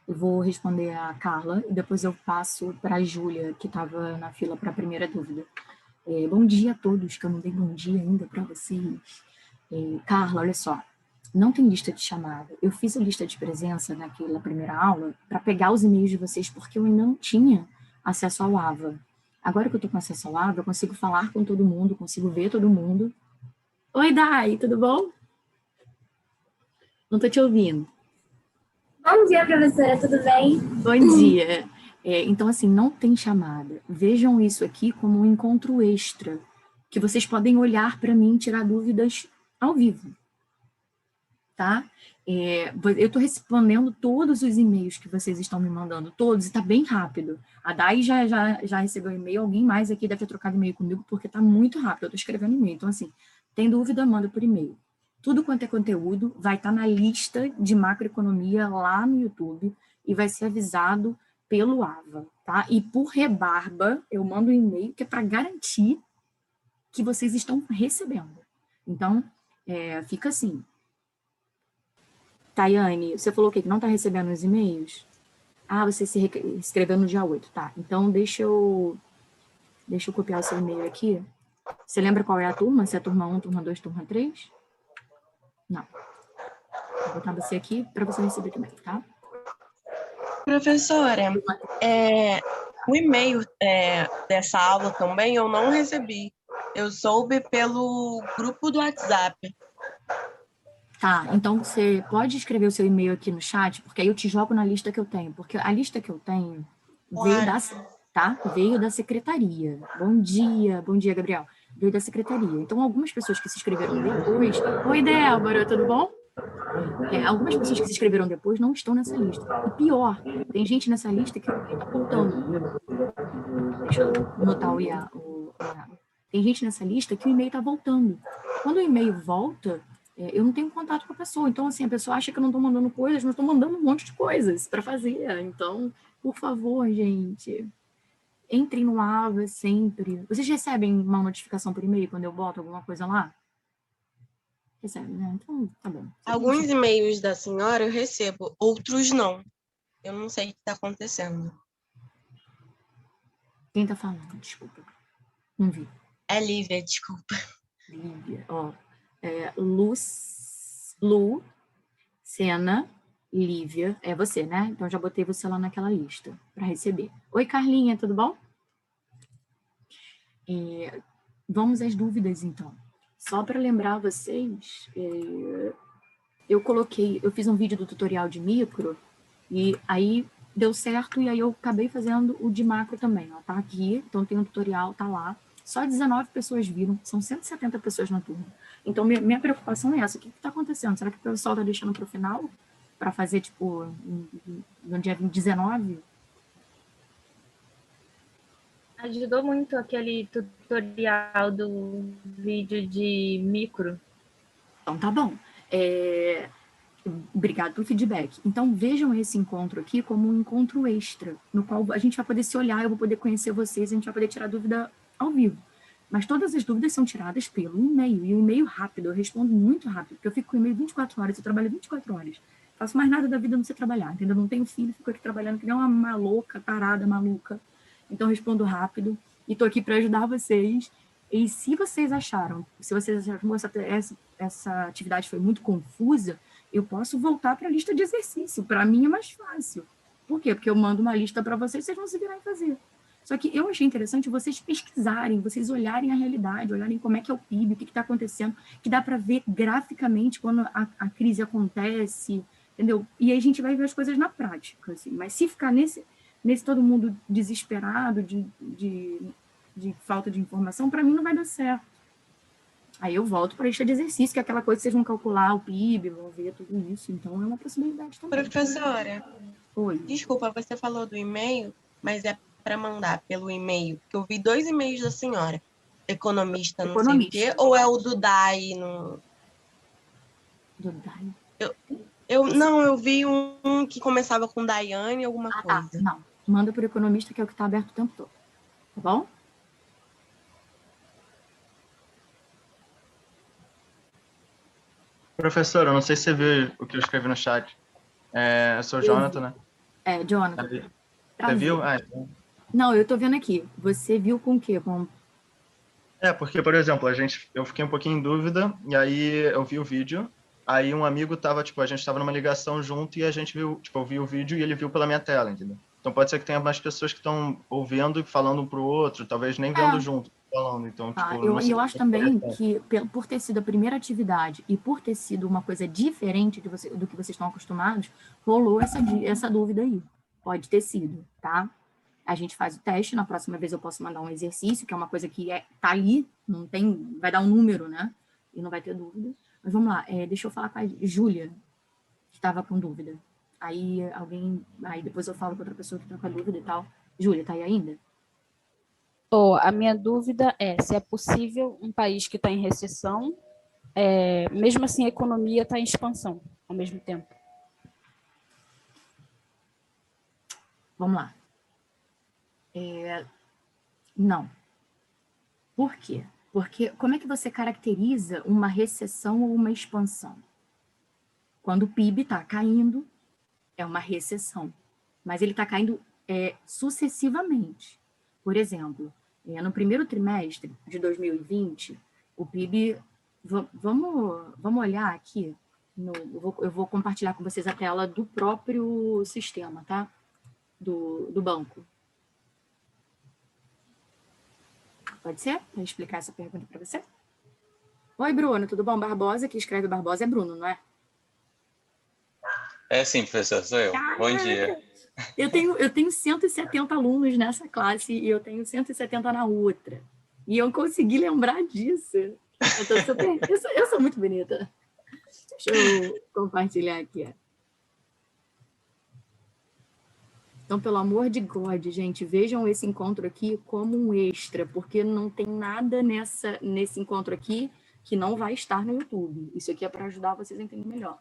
Eu vou responder a Carla e depois eu passo para a Júlia, que estava na fila para a primeira dúvida. Bom dia a todos, que eu não dei bom dia ainda para vocês. Carla, olha só, não tem lista de chamada. Eu fiz a lista de presença naquela primeira aula para pegar os e-mails de vocês, porque eu ainda não tinha acesso ao AVA. Agora que eu estou com acesso ao AVA, eu consigo falar com todo mundo, consigo ver todo mundo. Oi, Dai, tudo bom? Não estou te ouvindo. Bom dia, professora, tudo bem? Bom dia. Então, assim, não tem chamada. Vejam isso aqui como um encontro extra, que vocês podem olhar para mim e tirar dúvidas ao vivo, tá? Eu estou respondendo todos os e-mails que vocês estão me mandando, todos, e está bem rápido. A Dai já recebeu e-mail, alguém mais aqui deve ter trocado e-mail comigo, porque está muito rápido, eu estou escrevendo e-mail. Então, assim, tem dúvida, manda por e-mail. Tudo quanto é conteúdo vai estar na lista de macroeconomia lá no YouTube e vai ser avisado pelo AVA, tá? E por rebarba, eu mando um e-mail que é para garantir que vocês estão recebendo. Então, fica assim. Tayane, você falou o quê? Que não está recebendo os e-mails? Ah, você se inscreveu no dia 8, tá. Então, deixa eu copiar o seu e-mail aqui. Você lembra qual é a turma? Se é turma 1, turma 2, turma 3? Não. Vou botar você aqui para você receber também, tá? Professora, o e-mail dessa aula também eu não recebi. Eu soube pelo grupo do WhatsApp. Tá, então você pode escrever o seu e-mail aqui no chat, porque aí eu te jogo na lista que eu tenho. Porque a lista que eu tenho veio da secretaria. Bom dia, Gabriel. Veio da secretaria. Então, algumas pessoas que se inscreveram depois... Oi, Débora, tudo bom? Algumas pessoas que se inscreveram depois não estão nessa lista. E pior, tem gente nessa lista que está voltando. Deixa eu notar o IA. Tem gente nessa lista que o e-mail está voltando. Quando o e-mail volta, eu não tenho contato com a pessoa. Então, assim, a pessoa acha que eu não estou mandando coisas, mas estou mandando um monte de coisas para fazer. Então, por favor, gente, entrem no AVA sempre. Vocês recebem uma notificação por e-mail quando eu boto alguma coisa lá? Recebem, né? Então, tá bom. Alguns e-mails da senhora eu recebo, outros não. Eu não sei o que está acontecendo. Quem tá falando? Desculpa. Não vi. É Lívia, desculpa. Lívia, ó. Lu, Sena, Lívia, é você, né? Então já botei você lá naquela lista para receber. Oi, Carlinha, tudo bom? Vamos às dúvidas, então. Só para lembrar vocês, eu fiz um vídeo do tutorial de micro e aí deu certo e aí eu acabei fazendo o de macro também, ó, tá aqui, então tem um tutorial, tá lá. Só 19 pessoas viram, são 170 pessoas na turma. Então, minha preocupação é essa, o que está acontecendo? Será que o pessoal está deixando para o final? Para fazer, tipo, no dia 19? Ajudou muito aquele tutorial do vídeo de micro. Então, tá bom. Obrigado pelo feedback. Então, vejam esse encontro aqui como um encontro extra, no qual a gente vai poder se olhar, eu vou poder conhecer vocês, a gente vai poder tirar dúvida ao vivo. Mas todas as dúvidas são tiradas pelo e-mail, e o e-mail rápido, eu respondo muito rápido, porque eu fico com o e-mail 24 horas, eu trabalho 24 horas. Faço mais nada da vida a não ser trabalhar, entendeu? Não tenho filho, fico aqui trabalhando que nem uma maluca, tarada, maluca. Então, eu respondo rápido e tô aqui para ajudar vocês. E se vocês acharam que essa atividade foi muito confusa, eu posso voltar para a lista de exercício. Para mim é mais fácil. Por quê? Porque eu mando uma lista para vocês, vocês vão se virar e fazer. Só que eu achei interessante vocês pesquisarem, vocês olharem a realidade, olharem como é que é o PIB, o que está acontecendo, que dá para ver graficamente quando a crise acontece, entendeu? E aí a gente vai ver as coisas na prática. Assim. Mas se ficar nesse todo mundo desesperado de falta de informação, para mim não vai dar certo. Aí eu volto para a lista de exercício, que é aquela coisa que vocês vão calcular o PIB, vão ver tudo isso. Então, é uma possibilidade também. Professora, Oi. Desculpa, você falou do e-mail, mas é para mandar pelo e-mail, que eu vi 2 e-mails da senhora. Economista, não sei o quê, ou é o do DAI? Do DAI? Eu vi um que começava com Daiane, alguma coisa. Tá. Não, manda por economista, que é o que está aberto o tempo todo. Tá bom? Professora, eu não sei se você viu o que eu escrevi no chat. Eu sou o Jonathan, né? Jonathan. Você viu? Então... Não, eu tô vendo aqui. Você viu com o quê? Porque, por exemplo, eu fiquei um pouquinho em dúvida, e aí eu vi o vídeo, aí um amigo tava, a gente tava numa ligação junto e a gente viu, eu vi o vídeo e ele viu pela minha tela, entendeu? Então pode ser que tenha mais pessoas que estão ouvindo e falando um pro outro, talvez nem vendo junto, falando. Então, eu acho também que, por ter sido a primeira atividade e por ter sido uma coisa diferente do que vocês estão acostumados, rolou essa dúvida aí. Pode ter sido, tá? A gente faz o teste, na próxima vez eu posso mandar um exercício, que é uma coisa que tá ali, não tem, vai dar um número, né? E não vai ter dúvida. Mas vamos lá, deixa eu falar com a Júlia, que estava com dúvida. Aí depois eu falo com outra pessoa que está com a dúvida e tal. Júlia, tá aí ainda? A minha dúvida é se é possível um país que está em recessão, mesmo assim a economia está em expansão ao mesmo tempo. Vamos lá. Não. Por quê? Porque como é que você caracteriza uma recessão ou uma expansão? Quando o PIB está caindo, é uma recessão. Mas ele está caindo sucessivamente. Por exemplo, no primeiro trimestre de 2020, o PIB... Vamos olhar aqui. Eu vou compartilhar com vocês a tela do próprio sistema, tá? Do banco. Pode ser? Vou explicar essa pergunta para você. Oi, Bruno, tudo bom? Barbosa, que escreve Barbosa é Bruno, não é? Sim, professor, sou eu. Caraca. Bom dia. Eu tenho 170 alunos nessa classe e eu tenho 170 na outra. E eu consegui lembrar disso. Eu sou muito bonita. Deixa eu compartilhar aqui. Então, pelo amor de God, gente, vejam esse encontro aqui como um extra, porque não tem nada nesse encontro aqui que não vai estar no YouTube. Isso aqui é para ajudar vocês a entender melhor.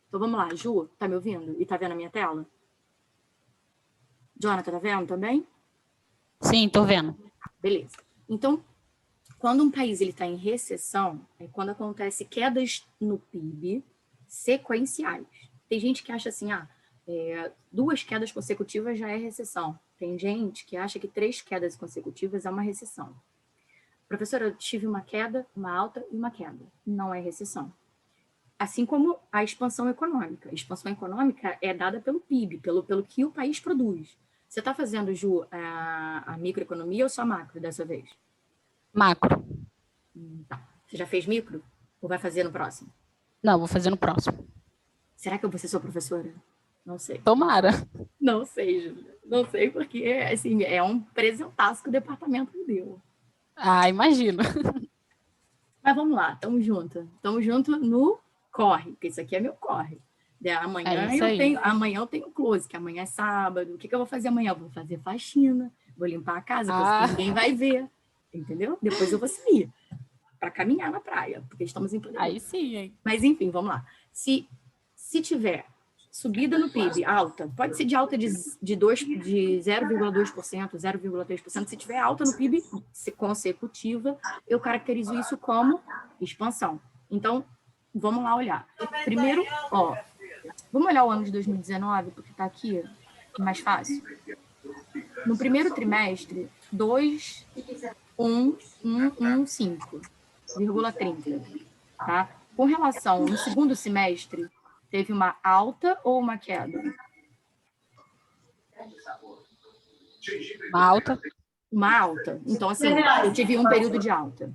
Então, vamos lá. Ju, tá me ouvindo? E tá vendo a minha tela? Jonathan, tá vendo também? Sim, tô vendo. Beleza. Então, quando um país está em recessão, é quando acontece quedas no PIB sequenciais. Tem gente que acha assim, 2 quedas consecutivas já é recessão. Tem gente que acha que 3 quedas consecutivas é uma recessão. Professora, eu tive uma queda, uma alta e uma queda. Não é recessão. Assim como a expansão econômica. A expansão econômica é dada pelo PIB, pelo que o país produz. Você está fazendo, Ju, a microeconomia ou só macro dessa vez? Macro. Tá. Você já fez micro? Ou vai fazer no próximo? Não, vou fazer no próximo. Será que eu vou ser sua professora? Não sei. Tomara. Não sei, Júlia. Não sei, porque assim, é um presentaço que o departamento me deu. Imagino. Mas vamos lá, estamos juntos. Estamos juntos no corre, porque isso aqui é meu corre. Amanhã eu tenho close, que amanhã é sábado. O que eu vou fazer amanhã? Eu vou fazer faxina, vou limpar a casa, coisa que ninguém vai ver. Entendeu? Depois eu vou sair para caminhar na praia, porque estamos em pandemia. Aí sim, hein? Mas enfim, vamos lá. Se tiver subida no PIB alta, pode ser de alta de 0,2%, 0,3%. Se tiver alta no PIB consecutiva, eu caracterizo isso como expansão. Então, vamos lá olhar. Primeiro, vamos olhar o ano de 2019, porque está aqui mais fácil. No primeiro trimestre, 2,115,30, tá? Com relação no segundo semestre, teve uma alta ou uma queda? Uma alta. Uma alta. Então, assim, eu tive um período de alta.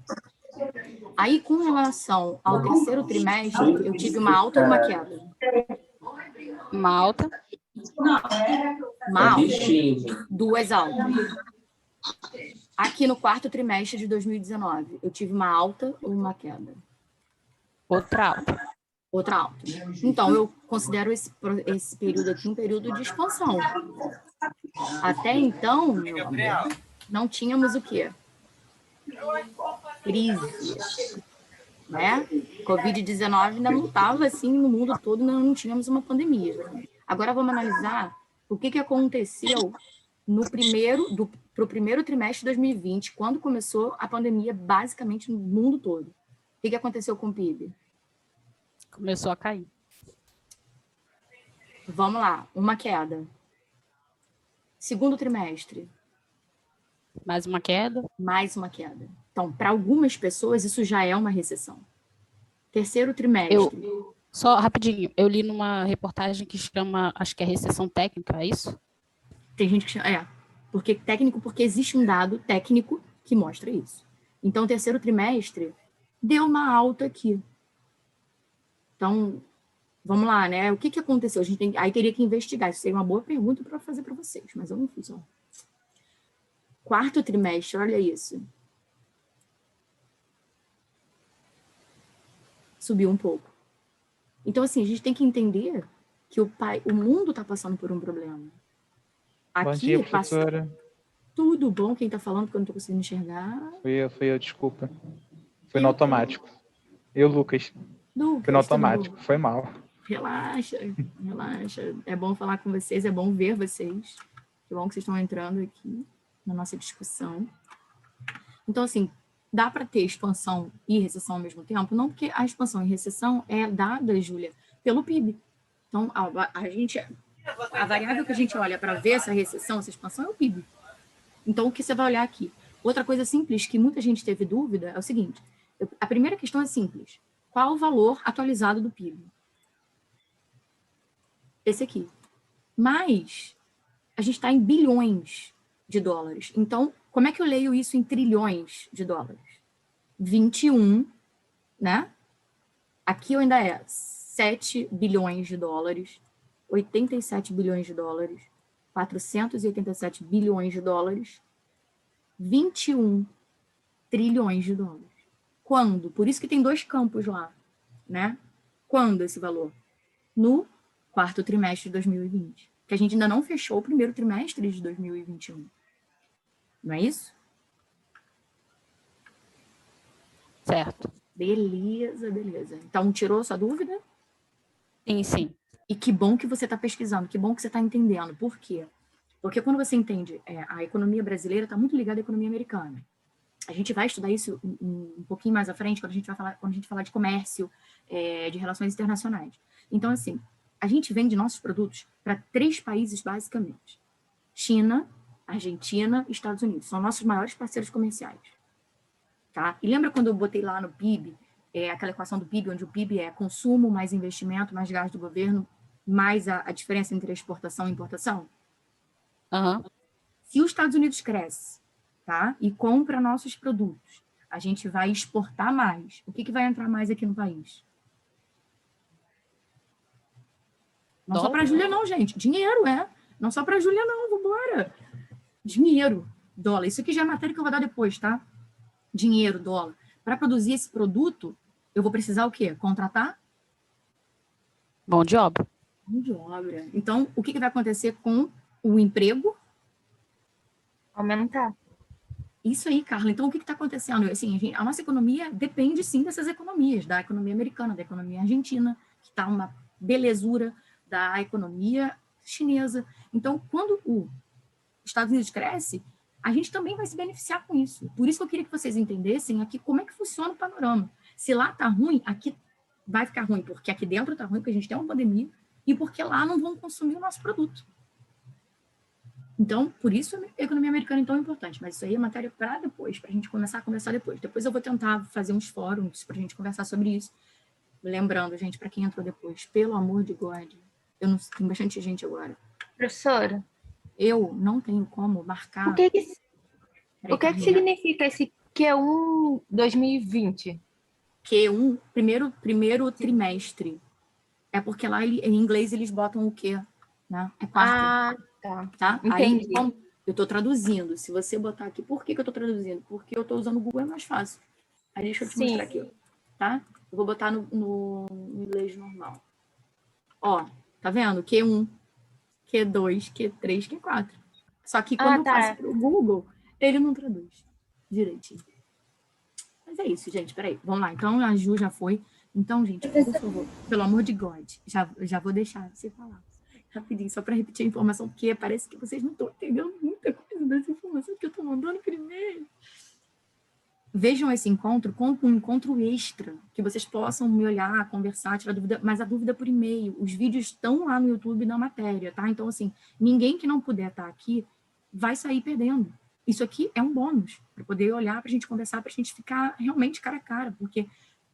Aí, com relação ao terceiro trimestre, eu tive uma alta ou uma queda? Uma alta. Uma alta. 2 altas. Aqui no quarto trimestre de 2019, eu tive uma alta ou uma queda? Outra alta. Outra alta. Então, eu considero esse período aqui um período de expansão. Até então, meu amor, não tínhamos o quê? Crise. Né? Covid-19 ainda não estava assim no mundo todo, não tínhamos uma pandemia. Agora vamos analisar o que aconteceu pro primeiro trimestre de 2020, quando começou a pandemia basicamente no mundo todo. O que aconteceu com o PIB? Começou a cair. Vamos lá, uma queda. Segundo trimestre, Mais uma queda? mais uma queda. Então, para algumas pessoas, isso já é uma recessão. Terceiro trimestre, Só rapidinho, eu li numa reportagem que chama, acho que é recessão técnica, é isso? tem gente que chama, porque existe um dado técnico que mostra isso. Então, terceiro trimestre deu uma alta aqui. Então, vamos lá, né? O que aconteceu? Aí teria que investigar. Isso seria uma boa pergunta para fazer para vocês, mas eu não fiz. Ó. Quarto trimestre, olha isso. Subiu um pouco. Então, assim, a gente tem que entender que o mundo está passando por um problema. Aqui, Bom dia, professora. Tudo bom? Quem está falando, porque eu não estou conseguindo enxergar. Fui eu, desculpa. Foi no automático. Eu, Lucas. Lucas, Foi no automático, foi mal. Relaxa. É bom falar com vocês, é bom ver vocês. Que bom que vocês estão entrando aqui na nossa discussão. Então, assim, dá para ter expansão e recessão ao mesmo tempo? Não, porque a expansão e recessão é dada, Júlia, pelo PIB. Então, a variável que a gente olha para ver essa recessão, essa expansão, é o PIB. Então, o que você vai olhar aqui? Outra coisa simples que muita gente teve dúvida é o seguinte. A primeira questão é simples. Qual o valor atualizado do PIB? Esse aqui. Mas a gente está em bilhões de dólares. Então, como é que eu leio isso em trilhões de dólares? 21, né? Aqui ainda é 7 bilhões de dólares, 87 bilhões de dólares, 487 bilhões de dólares, 21 trilhões de dólares. Quando? Por isso que tem dois campos lá, né? Quando esse valor? No quarto trimestre de 2020. Que a gente ainda não fechou o primeiro trimestre de 2021. Não é isso? Certo. Beleza. Então, tirou sua dúvida? Sim. E que bom que você está pesquisando, que bom que você está entendendo. Por quê? Porque quando você entende, a economia brasileira está muito ligada à economia americana. A gente vai estudar isso um pouquinho mais à frente, quando a gente falar de comércio, de relações internacionais. Então, assim, a gente vende nossos produtos para 3 países, basicamente. China, Argentina e Estados Unidos. São nossos maiores parceiros comerciais. Tá? E lembra quando eu botei lá no PIB, aquela equação do PIB, onde o PIB é consumo mais investimento, mais gasto do governo, mais a diferença entre exportação e importação? Uhum. Se os Estados Unidos cresce, tá? E compra nossos produtos, a gente vai exportar mais. O que vai entrar mais aqui no país? Não só para a Júlia, não, gente. Dinheiro, Não só para a Júlia, não. Vambora. Dinheiro, dólar. Isso aqui já é matéria que eu vou dar depois, tá? Dinheiro, dólar. Para produzir esse produto, eu vou precisar o quê? Contratar? Mão de obra. Mão de obra. Então, o que vai acontecer com o emprego? Aumentar. Isso aí, Carla. Então, o que está acontecendo? Assim, a nossa economia depende, sim, dessas economias, da economia americana, da economia argentina, que está uma belezura, da economia chinesa. Então, quando os Estados Unidos cresce, a gente também vai se beneficiar com isso. Por isso que eu queria que vocês entendessem aqui como é que funciona o panorama. Se lá está ruim, aqui vai ficar ruim, porque aqui dentro está ruim, porque a gente tem uma pandemia, e porque lá não vão consumir o nosso produto. Então, por isso a economia americana é tão importante. Mas isso aí é matéria para depois, para a gente começar a conversar depois. Depois eu vou tentar fazer uns fóruns para a gente conversar sobre isso. Lembrando, gente, para quem entrou depois, pelo amor de God, tem bastante gente agora. Professora, Eu não tenho como marcar. o que significa esse Q1 2020? Q1, primeiro trimestre. É porque lá em inglês eles botam o quê? Né? É quarto. Tá? Entendi. Aí, então, eu estou traduzindo. Se você botar aqui, por que eu estou traduzindo? Porque eu estou usando o Google, é mais fácil. Aí deixa eu te mostrar aqui, tá? Eu vou botar no inglês normal. Ó, tá vendo? Q1, Q2, Q3, Q4. Só que quando eu passo pro Google, ele não traduz direitinho. Mas é isso, gente. Peraí, vamos lá. Então, a Ju já foi. Então, gente, por favor, pelo amor de God, já vou deixar você falar. Rapidinho, só para repetir a informação, porque parece que vocês não estão entendendo muita coisa dessa informação que eu estou mandando primeiro. vejam esse encontro como um encontro extra, que vocês possam me olhar, conversar, tirar dúvida, mas a dúvida por e-mail. Os vídeos estão lá no YouTube na matéria, tá? Então, assim, ninguém que não puder estar aqui vai sair perdendo. Isso aqui é um bônus, para poder olhar, para a gente conversar, para a gente ficar realmente cara a cara, porque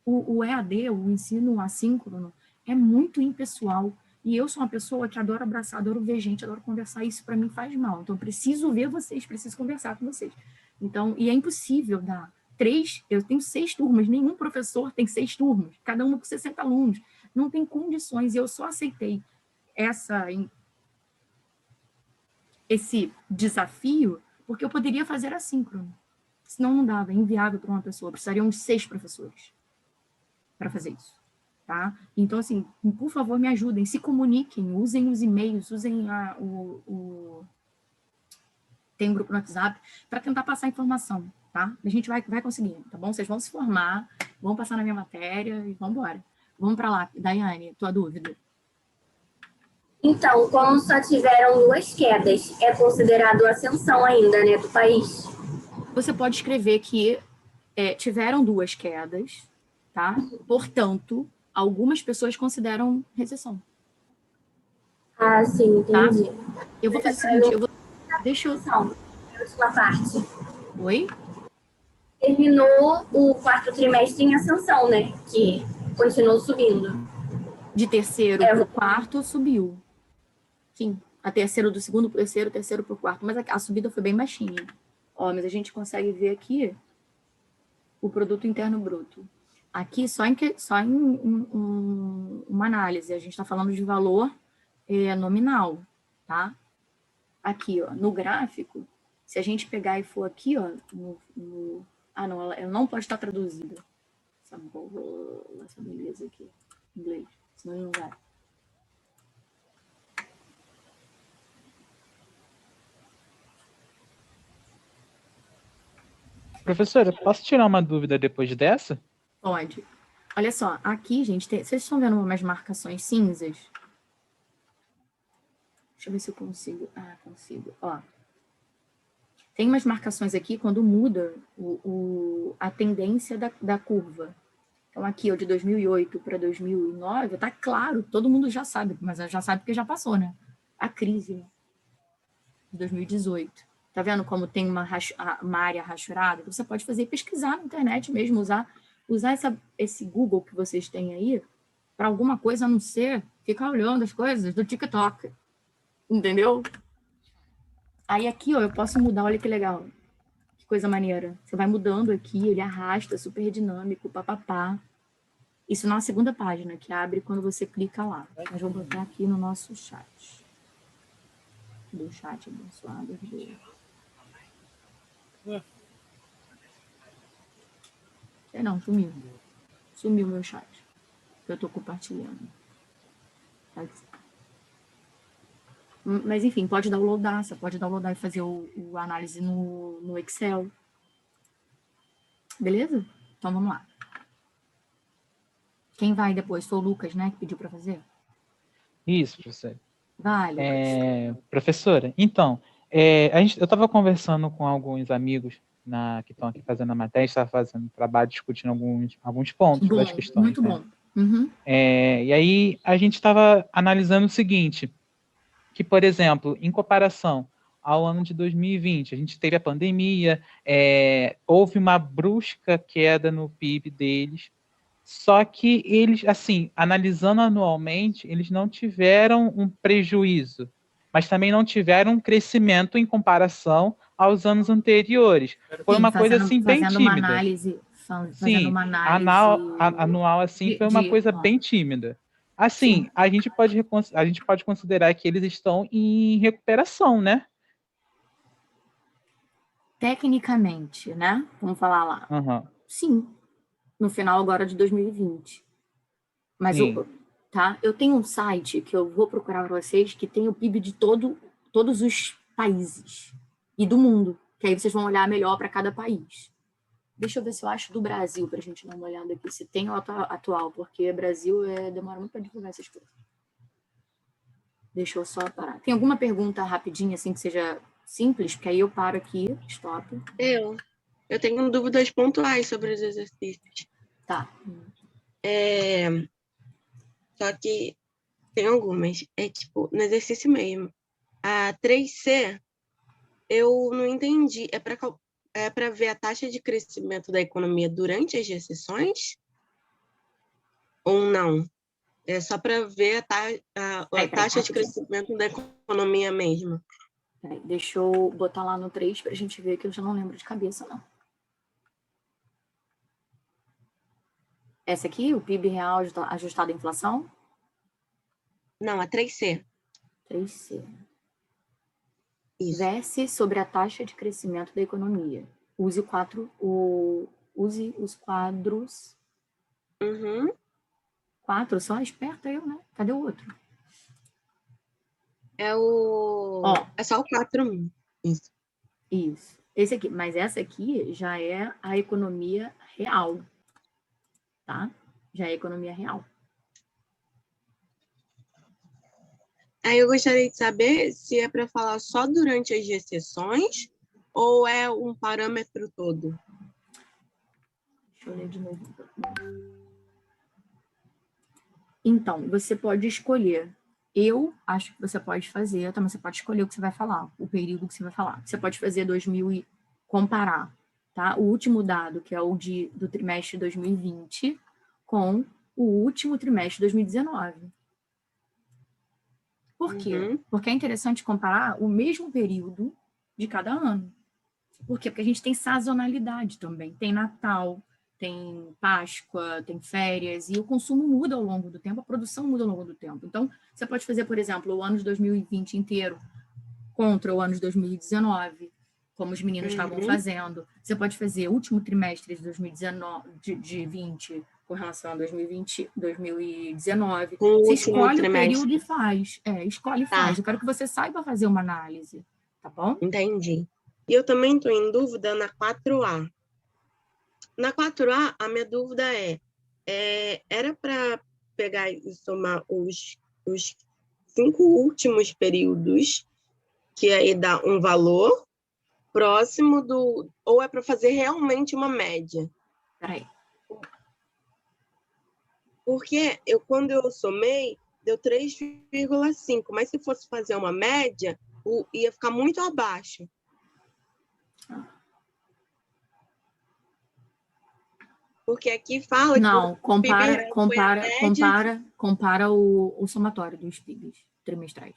o EAD, o ensino assíncrono, é muito impessoal. E eu sou uma pessoa que adoro abraçar, adoro ver gente, adoro conversar, isso para mim faz mal. Então, eu preciso ver vocês, preciso conversar com vocês. Então, e é impossível dar 3, eu tenho 6 turmas, nenhum professor tem 6 turmas, cada uma com 60 alunos. Não tem condições, e eu só aceitei esse desafio porque eu poderia fazer assíncrono. Senão não dava, é inviável para uma pessoa, precisariam de 6 professores para fazer isso. Tá? Então, assim, por favor, me ajudem, se comuniquem, usem os e-mails, usem tem um grupo no WhatsApp para tentar passar informação, tá? A gente vai conseguir, tá bom? Vocês vão se formar, vão passar na minha matéria e vamos embora. Vamos para lá, Daiane, tua dúvida. Então, como só tiveram 2 quedas, é considerado ascensão ainda, né, do país? Você pode escrever que tiveram 2 quedas, tá? Portanto, algumas pessoas consideram recessão. Ah, sim, entendi. Tá? Eu vou fazer o seguinte, deixa eu... Última parte. Oi? Terminou o 4º trimestre em ascensão, né? Que continuou subindo. De terceiro para o quarto, subiu. Sim, a terceiro do segundo para o terceiro para o quarto. Mas a subida foi bem baixinha. Ó, mas a gente consegue ver aqui o produto interno bruto. Aqui, só em uma análise, a gente está falando de valor nominal, tá? Aqui, ó, no gráfico, se a gente pegar e for aqui, ó, não, ela não pode estar traduzida. Essa beleza aqui, em inglês, senão não vai. Professora, posso tirar uma dúvida depois dessa? Pode. Olha só, aqui, gente, vocês estão vendo umas marcações cinzas? Deixa eu ver se eu consigo. Ah, consigo. Ó. Tem umas marcações aqui quando muda a tendência da curva. Então, aqui, ó, de 2008 para 2009, tá claro, todo mundo já sabe, mas já sabe porque já passou, né? A crise de 2018. Tá vendo como tem uma área rachurada? Você pode fazer pesquisar na internet mesmo, usar esse Google que vocês têm aí para alguma coisa, a não ser ficar olhando as coisas do TikTok. Entendeu? Aí aqui, ó, eu posso mudar, olha que legal. Que coisa maneira. Você vai mudando aqui, ele arrasta, super dinâmico, papapá. Isso na segunda página, que abre quando você clica lá. Mas vou botar aqui no nosso chat. Do chat abençoado. Não, sumiu. Sumiu meu chat. Eu tô compartilhando. Mas, enfim, pode downloadar. Você pode downloadar e fazer o análise no Excel. Beleza? Então, vamos lá. Quem vai depois? Foi o Lucas, né, que pediu para fazer? Isso, professora. Vai, Lucas. Professora, então, eu estava conversando com alguns amigos que estão aqui fazendo a matéria, estava fazendo trabalho, discutindo alguns pontos das questões. Muito bom. Uhum. E aí a gente estava analisando o seguinte, que, por exemplo, em comparação ao ano de 2020, a gente teve a pandemia, houve uma brusca queda no PIB deles, só que eles, assim, analisando anualmente, eles não tiveram um prejuízo, mas também não tiveram um crescimento em comparação aos anos anteriores. Foi uma coisa, assim, bem tímida. Sim, anual, assim, foi uma coisa bem tímida. Assim, a gente pode considerar que eles estão em recuperação, né? Tecnicamente, né? Vamos falar lá. Uhum. Sim. No final agora de 2020. Mas eu tenho um site que eu vou procurar para vocês que tem o PIB de todos os países e do mundo, que aí vocês vão olhar melhor para cada país. Deixa eu ver se eu acho do Brasil, para a gente dar uma olhada aqui, se tem o atual, porque Brasil demora muito para divulgar essas coisas. Deixa eu só parar. Tem alguma pergunta rapidinha, assim, que seja simples? Porque aí eu paro aqui, stop. Eu tenho dúvidas pontuais sobre os exercícios. Tá. Só que tem algumas. É tipo, no exercício mesmo. A 3C, eu não entendi. É para ver a taxa de crescimento da economia durante as recessões? Ou não? É só para ver a taxa de crescimento da economia mesmo. Peraí, deixa eu botar lá no 3 para a gente ver, que eu já não lembro de cabeça, não. Essa aqui, o PIB real ajustado à inflação? Não, a 3C. 3C. Isso. Verse sobre a taxa de crescimento da economia. Use os quadros. Uhum. 4 só? Esperta eu, né? Cadê o outro? É só o 4. Isso. Isso. Esse aqui. Mas essa aqui já é a economia real. Tá? Já é a economia real. Aí eu gostaria de saber se é para falar só durante as recessões ou é um parâmetro todo. Deixa eu ler de novo. Então, você pode escolher. Eu acho que você pode fazer, também você pode escolher o que você vai falar, o período que você vai falar. Você pode fazer 2000 e comparar, tá? O último dado, que é o do trimestre de 2020, com o último trimestre de 2019. Por quê? Uhum. Porque é interessante comparar o mesmo período de cada ano. Por quê? Porque a gente tem sazonalidade também. Tem Natal, tem Páscoa, tem férias, e o consumo muda ao longo do tempo, a produção muda ao longo do tempo. Então, você pode fazer, por exemplo, o ano de 2020 inteiro contra o ano de 2019, como os meninos estavam fazendo. Você pode fazer o último trimestre de 2019, de 20 com relação a 2019. Você escolhe o período e faz. Escolhe e faz. Eu quero que você saiba fazer uma análise, tá bom? Entendi. E eu também estou em dúvida na 4A. Na 4A, a minha dúvida era para pegar e somar os 5 últimos períodos, que aí dá um valor próximo do... Ou é para fazer realmente uma média? Peraí. Porque quando eu somei, deu 3,5, mas se fosse fazer uma média, ia ficar muito abaixo. Porque aqui fala não, que compara o somatório dos PIBs trimestrais.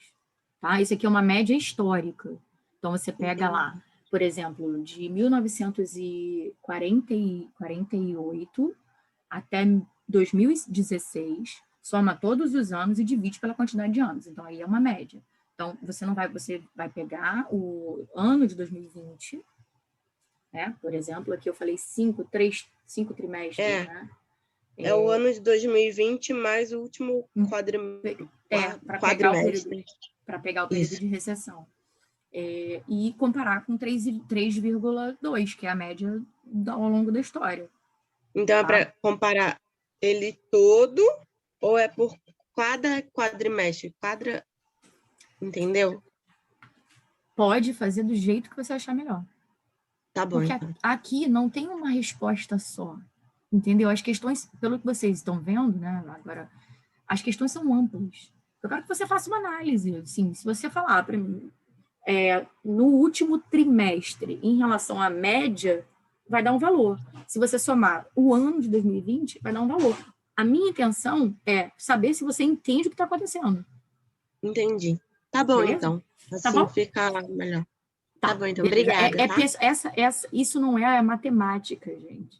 Tá? Isso aqui é uma média histórica. Então, você pega lá, por exemplo, de 1948 até 2016, soma todos os anos e divide pela quantidade de anos. Então, aí é uma média. Então, você vai pegar o ano de 2020, né? Por exemplo, aqui eu falei 5 trimestres, né? É o ano de 2020 mais o último quadrimestre. Para pegar o período de recessão. E comparar com 3,2, que é a média ao longo da história. Então, é para comparar ele todo ou é por cada quadrimestre? Entendeu? Pode fazer do jeito que você achar melhor. Tá bom. Porque então. Aqui não tem uma resposta só. Entendeu? As questões, pelo que vocês estão vendo, né? Agora, as questões são amplas. Eu quero que você faça uma análise. Assim, se você falar para mim, no último trimestre, em relação à média, vai dar um valor. Se você somar o ano de 2020, vai dar um valor. A minha intenção é saber se você entende o que está acontecendo. Entendi. Tá bom, beleza? Então. Assim tá bom? Fica melhor. Tá bom, então. Beleza. Obrigada. Isso não é matemática, gente.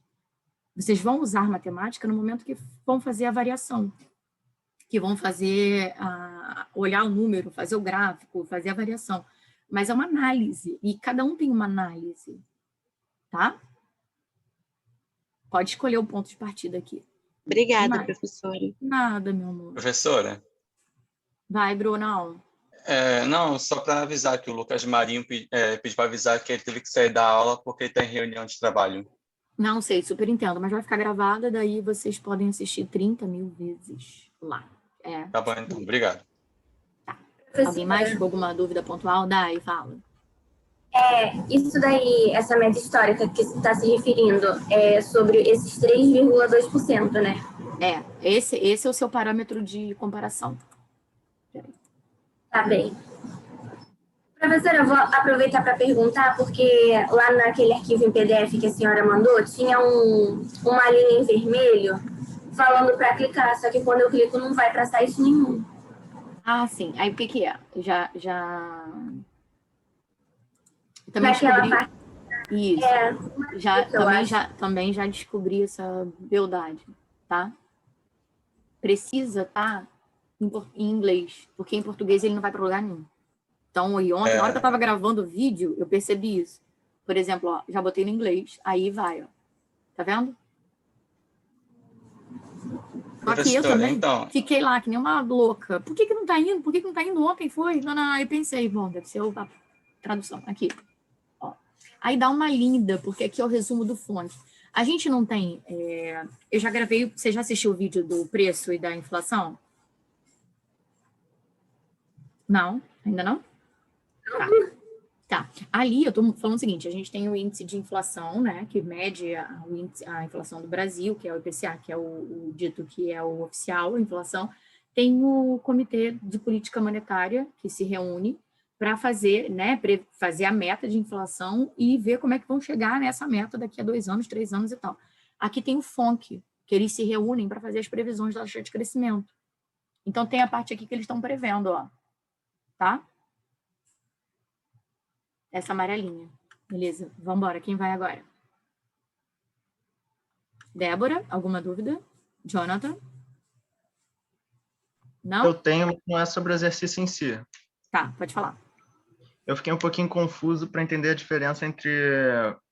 Vocês vão usar matemática no momento que vão fazer a variação, que vão fazer, olhar o número, fazer o gráfico, fazer a variação. Mas é uma análise, e cada um tem uma análise, tá? Pode escolher o ponto de partida aqui. Obrigada, professora. Nada, meu amor. Professora? Vai, Brunão. Não, só para avisar que o Lucas Marinho pediu para avisar que ele teve que sair da aula porque ele está em reunião de trabalho. Não sei, super entendo, mas vai ficar gravada, daí vocês podem assistir 30 mil vezes lá. Tá bom, então. Obrigado. Tá. Alguém mais com alguma dúvida pontual? Dai, fala. Isso daí, essa média histórica que você está se referindo, é sobre esses 3,2%, né? Esse é o seu parâmetro de comparação. Tá bem. Professora, eu vou aproveitar para perguntar, porque lá naquele arquivo em PDF que a senhora mandou, tinha uma linha em vermelho falando para clicar, só que quando eu clico não vai para site nenhum. Ah, sim. Aí o que é? Também Naquela descobri. parte, Isso. Também já descobri essa beldade, tá? Precisa estar em inglês, porque em português ele não vai para lugar nenhum. Então, e ontem, na hora que eu estava gravando o vídeo, eu percebi isso. Por exemplo, ó, já botei no inglês, aí vai, ó. Tá vendo? Só que eu também fiquei lá, que nem uma louca. Por que não tá indo? Por que não tá indo? Ontem foi? Não. Aí pensei, bom, deve ser a tradução. Aqui. Ó. Aí dá uma linda, porque aqui é o resumo do fonte. A gente não tem... Eu já gravei... Você já assistiu o vídeo do preço e da inflação? Não? Ainda não? Tá. Ali eu tô falando o seguinte, a gente tem o índice de inflação, né, que mede a inflação do Brasil, que é o IPCA, que é o dito que é o oficial, a inflação. Tem o Comitê de Política Monetária, que se reúne para fazer, né, fazer a meta de inflação e ver como é que vão chegar nessa meta daqui a 2 anos, 3 anos e tal. Aqui tem o FONC, que eles se reúnem para fazer as previsões da taxa de crescimento. Então tem a parte aqui que eles estão prevendo, ó, tá? Essa amarelinha. Beleza, vamos embora. Quem vai agora? Débora, alguma dúvida? Jonathan? Não? Eu tenho, mas não é sobre o exercício em si. Tá, pode falar. Eu fiquei um pouquinho confuso para entender a diferença entre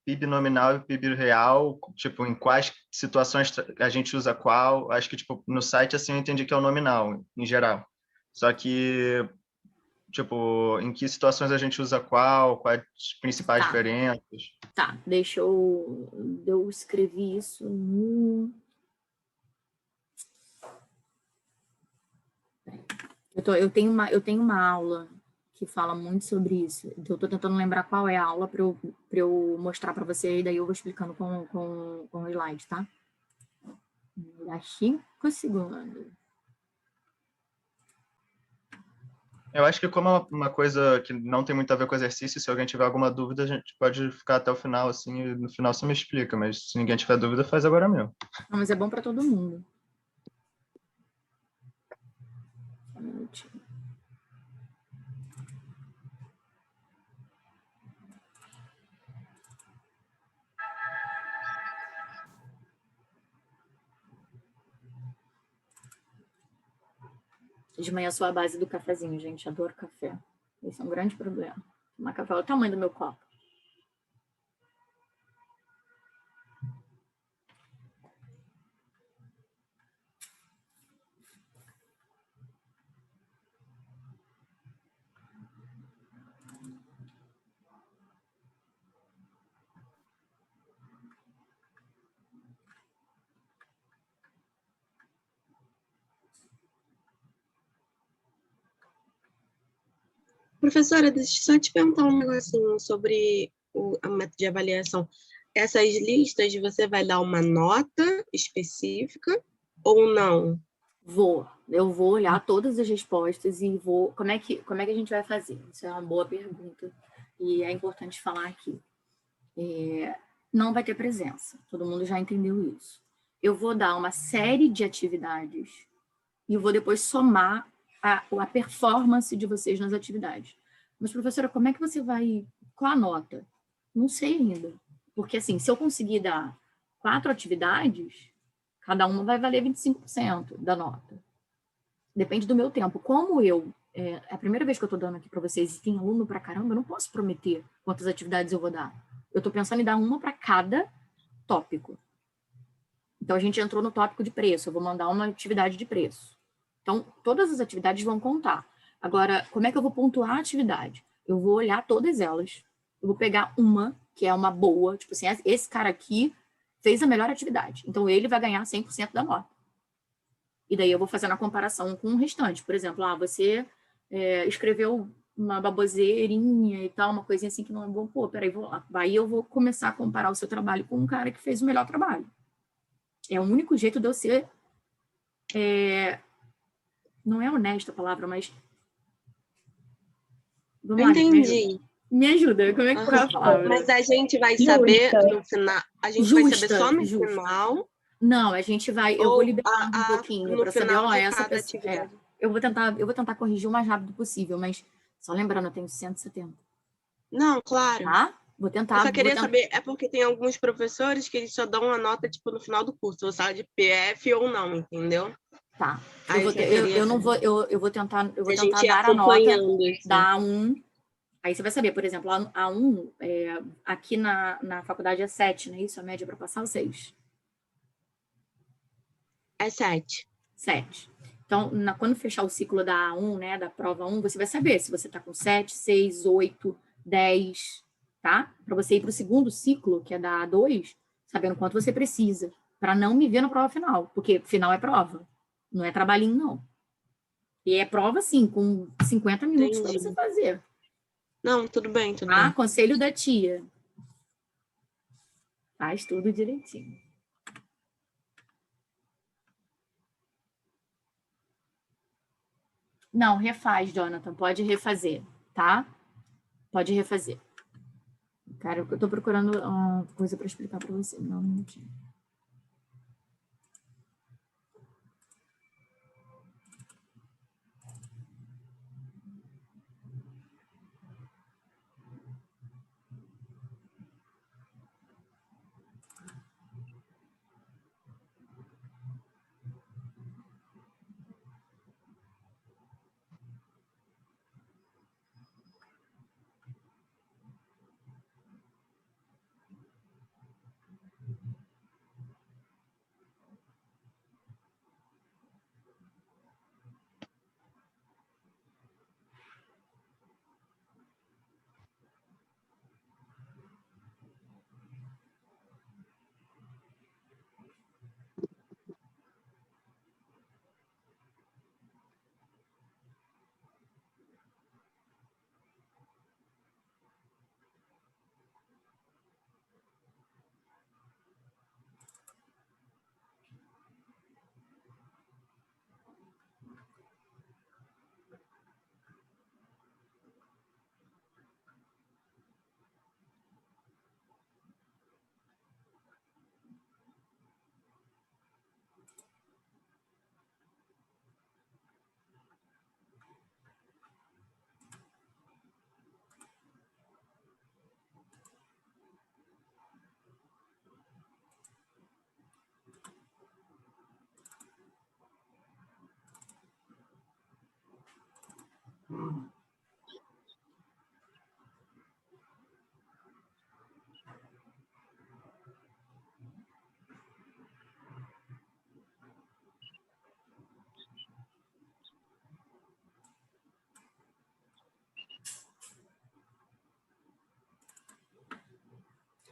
PIB nominal e PIB real, tipo, em quais situações a gente usa qual. Acho que, tipo, no site, assim, eu entendi que é o nominal, em geral. Só que, tipo, em que situações a gente usa quais as principais diferenças? Tá, eu escrevi isso no... Eu tenho uma aula que fala muito sobre isso. Então, eu estou tentando lembrar qual é a aula para eu mostrar para você, e daí eu vou explicando com o slide, tá? Dá 5 segundos. Eu acho que como é uma coisa que não tem muito a ver com exercício, se alguém tiver alguma dúvida, a gente pode ficar até o final, assim, e no final você me explica, mas se ninguém tiver dúvida, faz agora mesmo. Não, mas é bom para todo mundo. Só um minutinho. De manhã sou a base do cafezinho, gente. Adoro café. Esse é um grande problema. Tomar café, olha o tamanho do meu copo. Professora, deixa eu só te perguntar um negocinho sobre a método de avaliação. Essas listas, você vai dar uma nota específica ou não? Eu vou olhar todas as respostas e vou... Como é que a gente vai fazer? Isso é uma boa pergunta e é importante falar aqui. Não vai ter presença, todo mundo já entendeu isso. Eu vou dar uma série de atividades e eu vou depois somar a performance de vocês nas atividades. Mas, professora, como é que você vai... Qual a nota? Não sei ainda. Porque, assim, se eu conseguir dar 4 atividades, cada uma vai valer 25% da nota. Depende do meu tempo. Como é a primeira vez que eu estou dando aqui para vocês e tem aluno pra caramba, eu não posso prometer quantas atividades eu vou dar. Eu estou pensando em dar uma para cada tópico. Então, a gente entrou no tópico de preço. Eu vou mandar uma atividade de preço. Então, todas as atividades vão contar. Agora, como é que eu vou pontuar a atividade? Eu vou olhar todas elas. Eu vou pegar uma, que é uma boa. Tipo assim, esse cara aqui fez a melhor atividade. Então, ele vai ganhar 100% da nota. E daí eu vou fazendo a comparação com o restante. Por exemplo, você escreveu uma baboseirinha e tal, uma coisinha assim que não é bom, pô, peraí, vou lá. Aí eu vou começar a comparar o seu trabalho com um cara que fez o melhor trabalho. É o único jeito de eu ser, não é honesta a palavra, mas vamos Eu lá, gente, entendi. me ajuda, como é que foi a Aham. palavra? Mas a gente vai Justa. saber no final. A gente vai saber Justa, só no justa. final Não, a gente vai, eu vou ou liberar um pouquinho no para saber, final ó, de essa cada pessoa, atividade. eu vou tentar corrigir o mais rápido possível, mas só lembrando, eu tenho 170, Não, claro. tá? Vou Eu tentar, só queria saber, é porque tem alguns professores que eles só dão uma nota, tipo, no final do curso, ou sala de PF ou não, entendeu? tá. Aí Eu não vou, eu vou tentar a gente ir dar a nota acompanhando. Assim. da A1. Aí você vai saber, por exemplo, a A1, aqui na faculdade é 7, não é isso? A média para passar é 6. É 7. 7. Então, quando fechar o ciclo da A1, né, da prova 1, você vai saber se você está com 7, 6, 8, 10, tá? Para você ir para o segundo ciclo, que é da A2, sabendo quanto você precisa, para não me ver na prova final, porque final é prova, não é trabalhinho, não. E é prova, sim, com 50 minutos para você fazer. Não, tudo bem, tudo Ah, bem. conselho da tia. Faz tudo direitinho. Não, refaz, Jonathan. Pode refazer, tá? Pode refazer. Cara, eu tô procurando uma coisa para explicar para você. Não, um minutinho.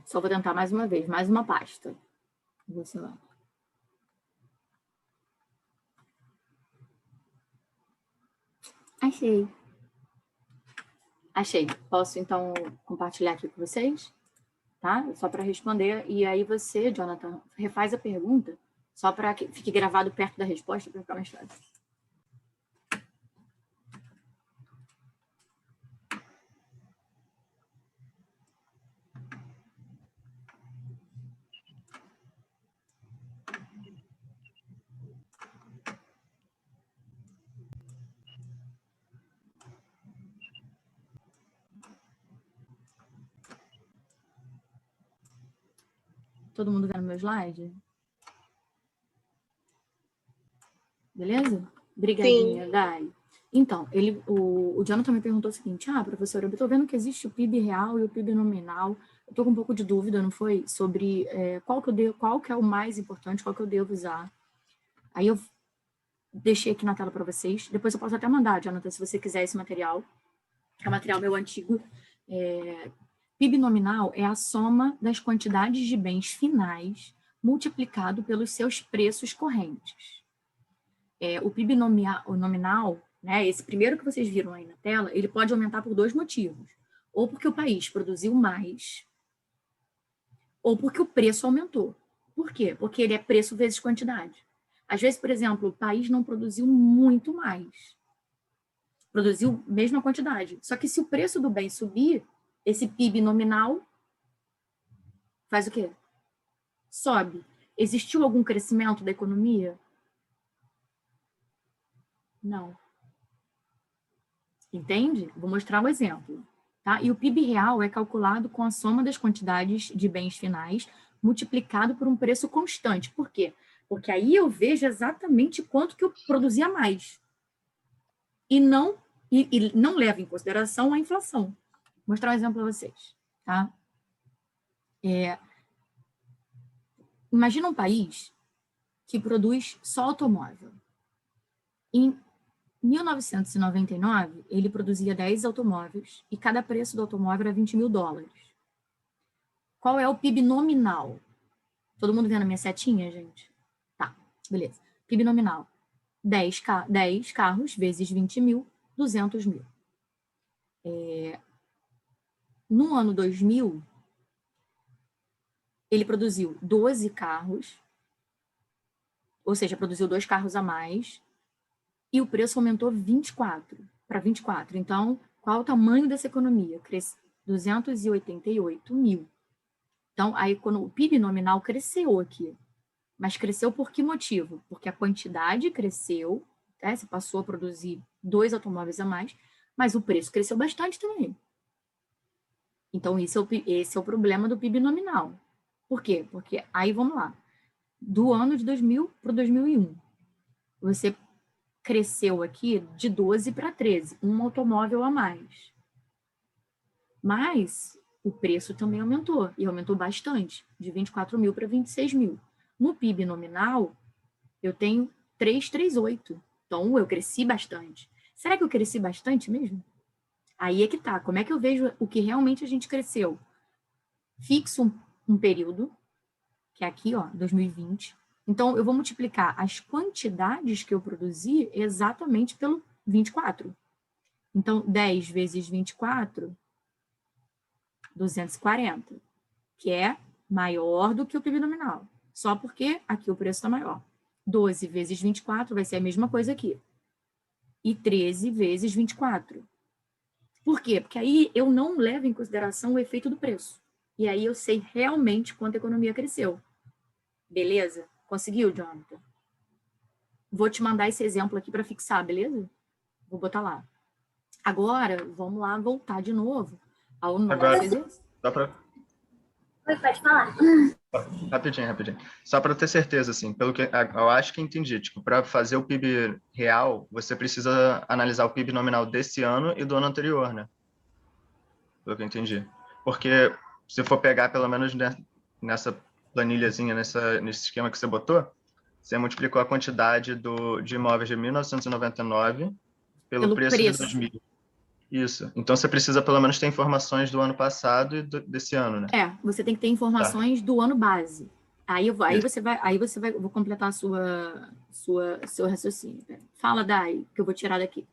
Só vou tentar mais uma vez, mais uma pasta. Você lá. Achei. Achei. Posso, então, compartilhar aqui com vocês? Tá? Só para responder. E aí você, Jonathan, refaz a pergunta, só para que fique gravado perto da resposta, para ficar mais fácil. Todo mundo vendo meu slide? Beleza? Obrigadinha, Dai. Então, o Jonathan me perguntou o seguinte: professora, eu estou vendo que existe o PIB real e o PIB nominal. Eu estou com um pouco de dúvida, não foi? Sobre qual que é o mais importante, qual que eu devo usar. Aí eu deixei aqui na tela para vocês. Depois eu posso até mandar, Jonathan, se você quiser esse material. É um material meu antigo. PIB nominal é a soma das quantidades de bens finais multiplicado pelos seus preços correntes. O PIB nominal né? Esse primeiro que vocês viram aí na tela, ele pode aumentar por 2 motivos. Ou porque o país produziu mais, ou porque o preço aumentou. Por quê? Porque ele é preço vezes quantidade. Às vezes, por exemplo, o país não produziu muito mais. Produziu a mesma quantidade. Só que se o preço do bem subir, esse PIB nominal faz o quê? Sobe. Existiu algum crescimento da economia? Não. Entende? Vou mostrar um exemplo. Tá? E o PIB real é calculado com a soma das quantidades de bens finais multiplicado por um preço constante. Por quê? Porque aí eu vejo exatamente quanto que eu produzia mais. E não leva em consideração a inflação. Vou mostrar um exemplo para vocês. Tá? Imagina um país que produz só automóvel. Em 1999, ele produzia 10 automóveis e cada preço do automóvel era $20.000. Qual é o PIB nominal? Todo mundo vendo a minha setinha, gente? Tá, beleza. PIB nominal. 10 carros vezes 20 mil, 200 mil. No ano 2000, ele produziu 12 carros, ou seja, produziu 2 carros a mais, e o preço aumentou para 24. Então, qual é o tamanho dessa economia? 288 mil. Então, o PIB nominal cresceu aqui. Mas cresceu por que motivo? Porque a quantidade cresceu, né? Você passou a produzir 2 automóveis a mais, mas o preço cresceu bastante também. Então, esse é o problema do PIB nominal. Por quê? Porque, aí vamos lá, do ano de 2000 para 2001, você cresceu aqui de 12 para 13, um automóvel a mais. Mas o preço também aumentou, e aumentou bastante, de 24 mil para 26 mil. No PIB nominal, eu tenho 338, então eu cresci bastante. Será que eu cresci bastante mesmo? Aí é que tá, como é que eu vejo o que realmente a gente cresceu? Fixo um período, que é aqui, ó, 2020. Então, eu vou multiplicar as quantidades que eu produzi exatamente pelo 24. Então, 10 vezes 24, 240, que é maior do que o PIB nominal. Só porque aqui o preço está maior. 12 vezes 24 vai ser a mesma coisa aqui. E 13 vezes 24. Por quê? Porque aí eu não levo em consideração o efeito do preço. E aí eu sei realmente quanto a economia cresceu. Beleza? Conseguiu, Jonathan? Vou te mandar esse exemplo aqui para fixar, beleza? Vou botar lá. Agora, vamos lá voltar de novo ao nosso exercício. Só para... Oi, pode falar. Rapidinho. Só para ter certeza, assim, pelo que eu acho que entendi, tipo, para fazer o PIB real, você precisa analisar o PIB nominal desse ano e do ano anterior, né? Pelo que eu entendi. Porque se for pegar pelo menos nessa planilhazinha, nesse esquema que você botou, você multiplicou a quantidade de imóveis de 1999 pelo preço de 2000. Isso. Então, você precisa pelo menos ter informações do ano passado e desse ano, né? Você tem que ter informações do ano base. Aí você vai, vou completar seu raciocínio. Fala, Dai, que eu vou tirar daqui.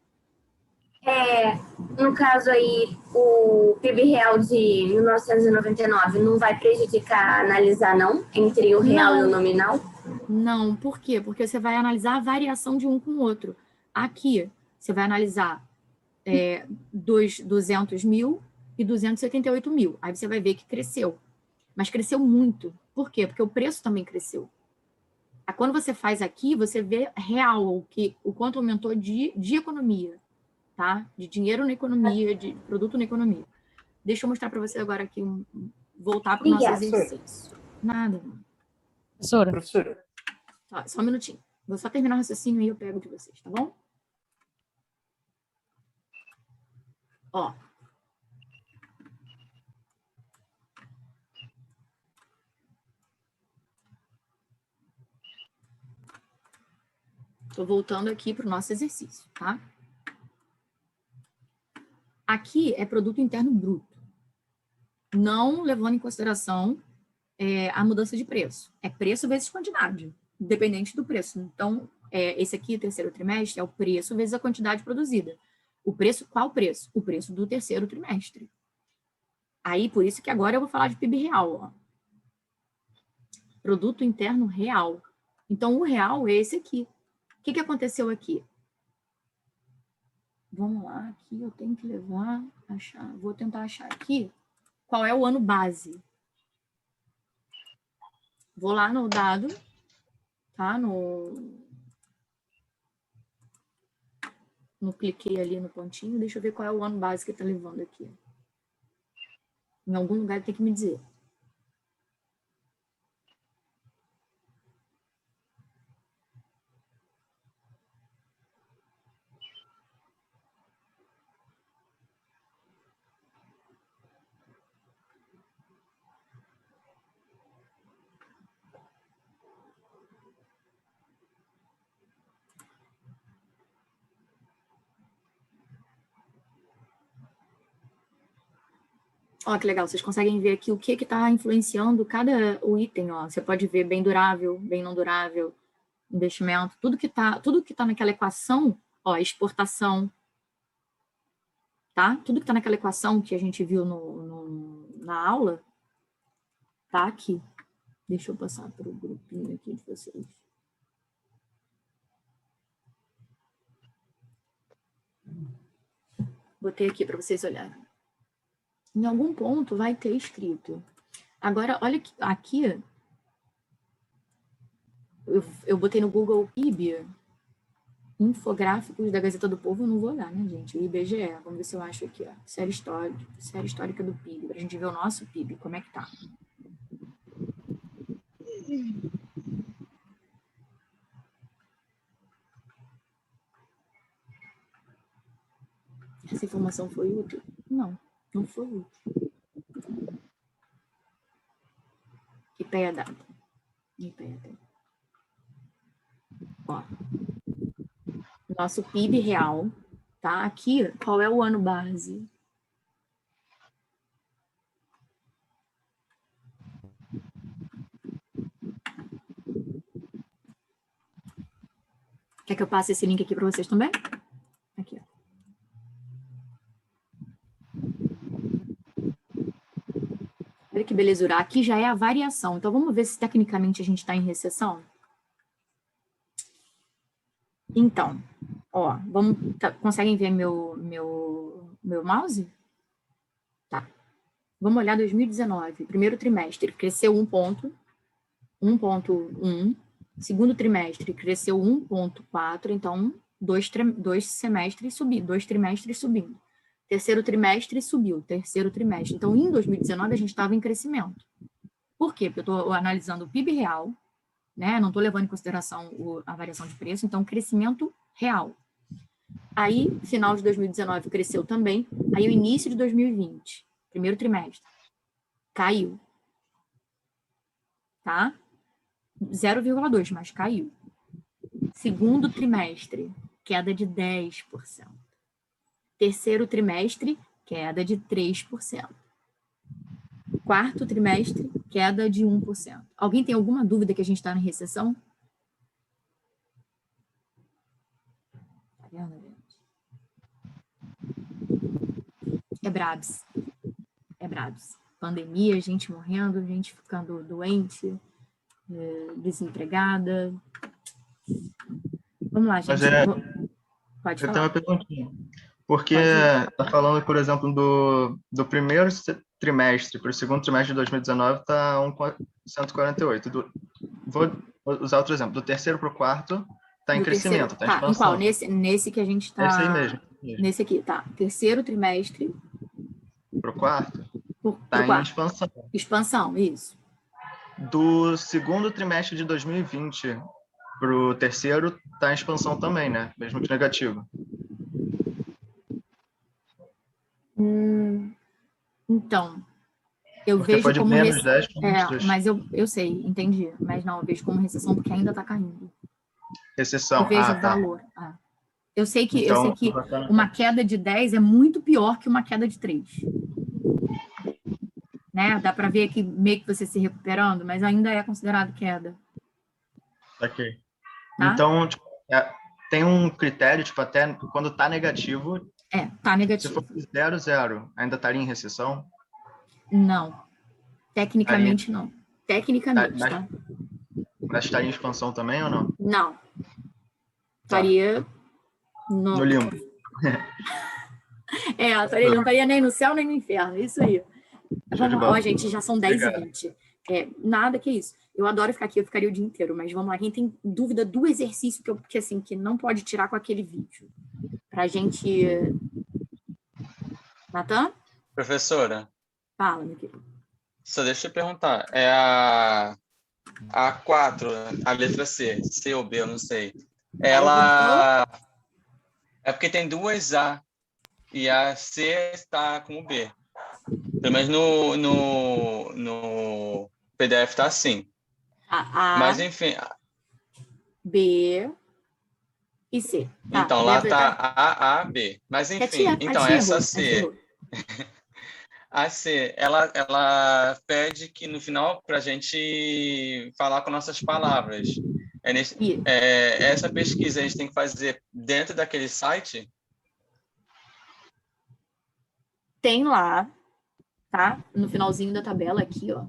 No caso aí, o PIB real de 1999 não vai prejudicar analisar, não? Entre o real e o nominal? Não, por quê? Porque você vai analisar a variação de um com o outro. Aqui, você vai analisar 200 mil e 278 mil. Aí você vai ver que cresceu. Mas cresceu muito. Por quê? Porque o preço também cresceu. Quando você faz aqui, você vê real o quanto aumentou de economia. Tá? De dinheiro na economia, de produto na economia. Deixa eu mostrar para você agora aqui, voltar para o nosso exercício. Nada. Professora. Tá, só um minutinho. Vou só terminar o raciocínio e eu pego de vocês, tá bom? Ó. Tô voltando aqui para o nosso exercício, tá? Aqui é produto interno bruto, não levando em consideração a mudança de preço. É preço vezes quantidade, independente do preço. Então, esse aqui, terceiro trimestre, é o preço vezes a quantidade produzida. O preço, qual preço? O preço do terceiro trimestre. Aí, por isso que agora eu vou falar de PIB real, ó. Produto Interno Real. Então, o real é esse aqui. O que aconteceu aqui? Vamos lá, aqui eu tenho que vou tentar achar aqui qual é o ano base. Vou lá no dado, tá? Cliquei ali no pontinho, deixa eu ver qual é o ano base que está levando aqui. Em algum lugar tem que me dizer. Ó, que legal, vocês conseguem ver aqui o que está influenciando o item, ó. Você pode ver bem durável, bem não durável, investimento, tudo que tá naquela equação, ó, exportação, tá? Tudo que tá naquela equação que a gente viu na aula, tá aqui. Deixa eu passar para o grupinho aqui de vocês. Botei aqui para vocês olharem. Em algum ponto vai ter escrito. Agora, olha aqui, eu botei no Google PIB, infográficos da Gazeta do Povo, eu não vou olhar, né, gente? O IBGE, vamos ver se eu acho aqui, ó. Série histórica do PIB, para a gente ver o nosso PIB, como é que tá. Essa informação foi útil? Não, não foi útil. IPEA data. IPEA data. Ó. Nosso PIB real, tá? Aqui, qual é o ano base? Quer que eu passe esse link aqui para vocês também? Aqui, ó. Olha que belezura. Aqui já é a variação. Então, vamos ver se tecnicamente a gente está em recessão. Então, ó, conseguem ver meu mouse? Tá. Vamos olhar 2019. Primeiro trimestre, cresceu 1,1. Segundo trimestre, cresceu 1,4. Então, dois trimestres subindo. Terceiro trimestre subiu, terceiro trimestre. Então, em 2019, a gente estava em crescimento. Por quê? Porque eu estou analisando o PIB real, né? Não estou levando em consideração a variação de preço, então, crescimento real. Aí, final de 2019, cresceu também. Aí, o início de 2020, primeiro trimestre, caiu. Tá? 0,2, mas caiu. Segundo trimestre, queda de 10%. Terceiro trimestre, queda de 3%. Quarto trimestre, queda de 1%. Alguém tem alguma dúvida que a gente está em recessão? Tá vendo, gente? É Brabs. É Brabs. Pandemia, gente morrendo, gente ficando doente, desempregada. Vamos lá, gente. Pode falar. Eu tenho uma perguntinha. Porque está falando, por exemplo, do primeiro trimestre para o segundo trimestre de 2019 está 148. Vou usar outro exemplo. Do terceiro para o quarto está em crescimento, está em expansão. Em qual? Nesse que a gente está... Esse aí mesmo. Nesse aqui, tá. Terceiro trimestre... Para o quarto? Está em expansão. Expansão, isso. Do segundo trimestre de 2020 para o terceiro está em expansão também, né? Mesmo que negativo. Então, eu porque vejo como menos 10, mas eu sei, entendi. Mas não, eu vejo como recessão porque ainda está caindo. Recessão. Eu vejo valor. Eu sei que uma queda de 10 é muito pior que uma queda de 3. Né? Dá para ver aqui meio que você se recuperando, mas ainda é considerado queda. Ok. Tá? Então, Tem um critério, tipo, até quando tá negativo, Tá se negativo. for 0, 0, ainda estaria em recessão? Não. Tecnicamente, não. Tecnicamente, Mas, tá? mas estaria em expansão também ou não? Não. Tá. Estaria no... No limbo. Não estaria nem no céu, nem no inferno. Isso aí. Show de Vamos lá. bola. Ó, gente, já são 10h20. Nada que isso. Eu adoro ficar aqui, eu ficaria o dia inteiro, mas vamos lá. Quem tem dúvida do exercício que não pode tirar com aquele vídeo? Pra gente... Natan? Professora, Fala, meu querido. só deixa eu perguntar. É a 4, a letra C ou B, eu não sei. Ela... É porque tem duas A e a C está como B. Pelo menos no PDF está assim. A, Mas, enfim... B e C. Tá, Então, lá está A, B. Mas, enfim, então, essa C... A C, ela pede que no final para a gente falar com nossas palavras. Essa pesquisa a gente tem que fazer dentro daquele site? Tem lá, tá? No finalzinho da tabela aqui, ó.